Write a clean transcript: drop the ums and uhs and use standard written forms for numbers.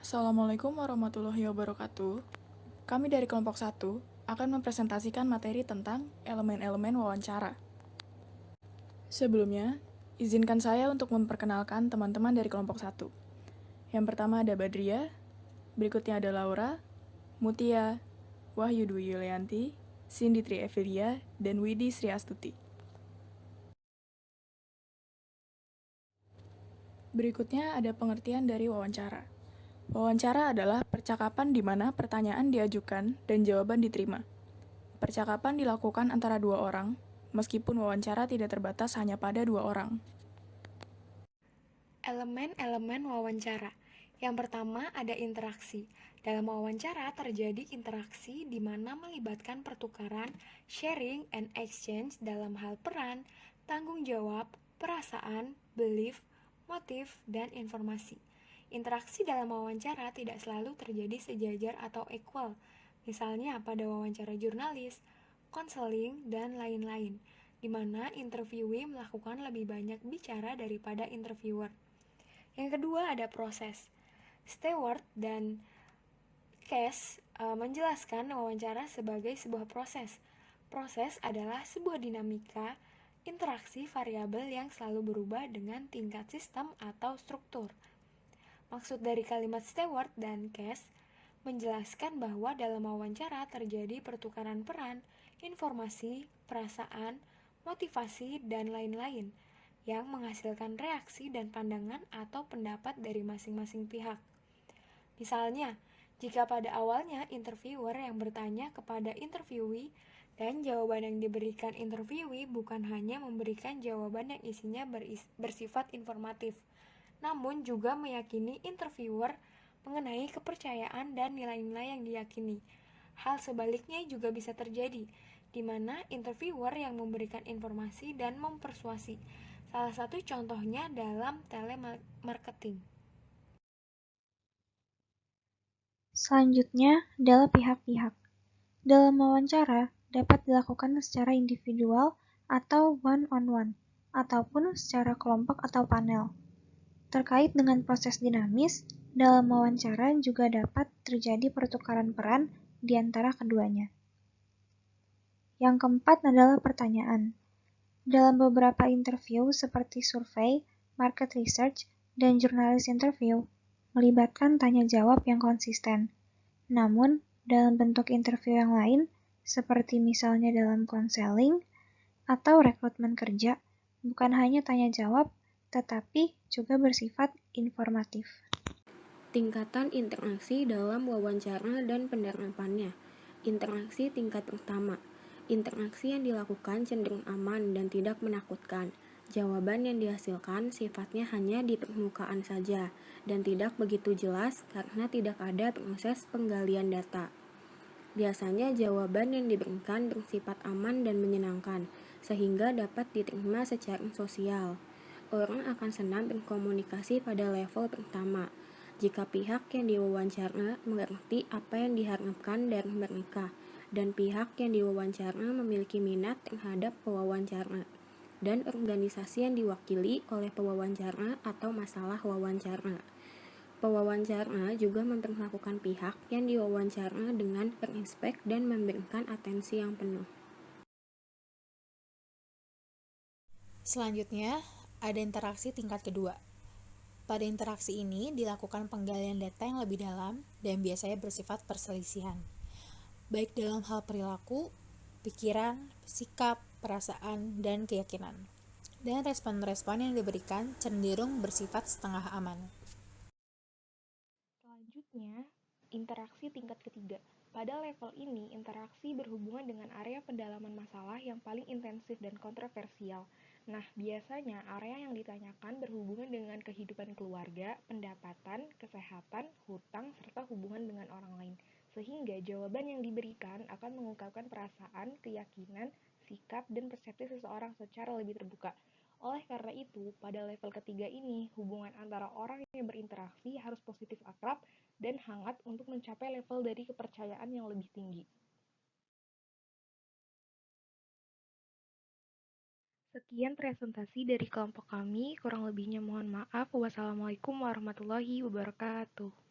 Assalamualaikum warahmatullahi wabarakatuh. Kami dari kelompok 1 akan mempresentasikan materi tentang elemen-elemen wawancara. Sebelumnya, izinkan saya untuk memperkenalkan teman-teman dari kelompok 1. Yang pertama ada Badria, berikutnya ada Laura, Mutia, Wahyu Dwi Yulianti, Cindy Tri Evelia, dan Widi Sri Astuti. Berikutnya ada pengertian dari wawancara. Wawancara adalah percakapan di mana pertanyaan diajukan dan jawaban diterima. Percakapan dilakukan antara dua orang, meskipun wawancara tidak terbatas hanya pada dua orang. Elemen-elemen wawancara. Yang pertama ada interaksi. Dalam wawancara terjadi interaksi di mana melibatkan pertukaran, sharing, and exchange dalam hal peran, tanggung jawab, perasaan, belief, motif, dan informasi. Interaksi dalam wawancara tidak selalu terjadi sejajar atau equal, misalnya pada wawancara jurnalis, konseling, dan lain-lain, di mana interviewee melakukan lebih banyak bicara daripada interviewer. Yang kedua ada proses. Stewart dan Cass menjelaskan wawancara sebagai sebuah proses. Proses adalah sebuah dinamika interaksi variabel yang selalu berubah dengan tingkat sistem atau struktur. Maksud dari kalimat Stewart dan Cass menjelaskan bahwa dalam wawancara terjadi pertukaran peran, informasi, perasaan, motivasi, dan lain-lain yang menghasilkan reaksi dan pandangan atau pendapat dari masing-masing pihak. Misalnya, jika pada awalnya interviewer yang bertanya kepada interviewee dan jawaban yang diberikan interviewee bukan hanya memberikan jawaban yang isinya bersifat informatif, namun juga meyakini interviewer mengenai kepercayaan dan nilai-nilai yang diyakini. Hal sebaliknya juga bisa terjadi, di mana interviewer yang memberikan informasi dan mempersuasi. Salah satu contohnya dalam telemarketing. Selanjutnya adalah pihak-pihak. Dalam wawancara dapat dilakukan secara individual atau one-on-one, ataupun secara kelompok atau panel. Terkait dengan proses dinamis, dalam wawancara juga dapat terjadi pertukaran peran di antara keduanya. Yang keempat adalah pertanyaan. Dalam beberapa interview seperti survei, market research, dan jurnalis interview, melibatkan tanya jawab yang konsisten. Namun, dalam bentuk interview yang lain, seperti misalnya dalam konseling atau rekrutmen kerja, bukan hanya tanya jawab, tetapi juga bersifat informatif. Tingkatan interaksi dalam wawancara dan penerapannya. Interaksi tingkat pertama. Interaksi yang dilakukan cenderung aman dan tidak menakutkan. Jawaban yang dihasilkan sifatnya hanya di permukaan saja dan tidak begitu jelas karena tidak ada proses penggalian data. Biasanya jawaban yang diberikan bersifat aman dan menyenangkan, sehingga dapat diterima secara sosial. Orang akan senang berkomunikasi pada level pertama, jika pihak yang diwawancara mengerti apa yang diharapkan dari mereka, dan pihak yang diwawancara memiliki minat terhadap pewawancara, dan organisasi yang diwakili oleh pewawancara atau masalah wawancara. Pewawancara juga memperlakukan pihak yang diwawancara dengan respek dan memberikan atensi yang penuh. Selanjutnya, ada interaksi tingkat kedua. Pada interaksi ini dilakukan penggalian data yang lebih dalam dan biasanya bersifat perselisihan, baik dalam hal perilaku, pikiran, sikap, perasaan, dan keyakinan. Dan respon-respon yang diberikan cenderung bersifat setengah aman. Selanjutnya, interaksi tingkat ketiga. Pada level ini, interaksi berhubungan dengan area pendalaman masalah yang paling intensif dan kontroversial. Nah, biasanya area yang ditanyakan berhubungan dengan kehidupan keluarga, pendapatan, kesehatan, hutang, serta hubungan dengan orang lain. Sehingga jawaban yang diberikan akan mengungkapkan perasaan, keyakinan, sikap, dan persepsi seseorang secara lebih terbuka. Oleh karena itu, pada level ketiga ini, hubungan antara orang yang berinteraksi harus positif akrab dan hangat untuk mencapai level dari kepercayaan yang lebih tinggi. Sekian presentasi dari kelompok kami, kurang lebihnya mohon maaf. Wassalamualaikum warahmatullahi wabarakatuh.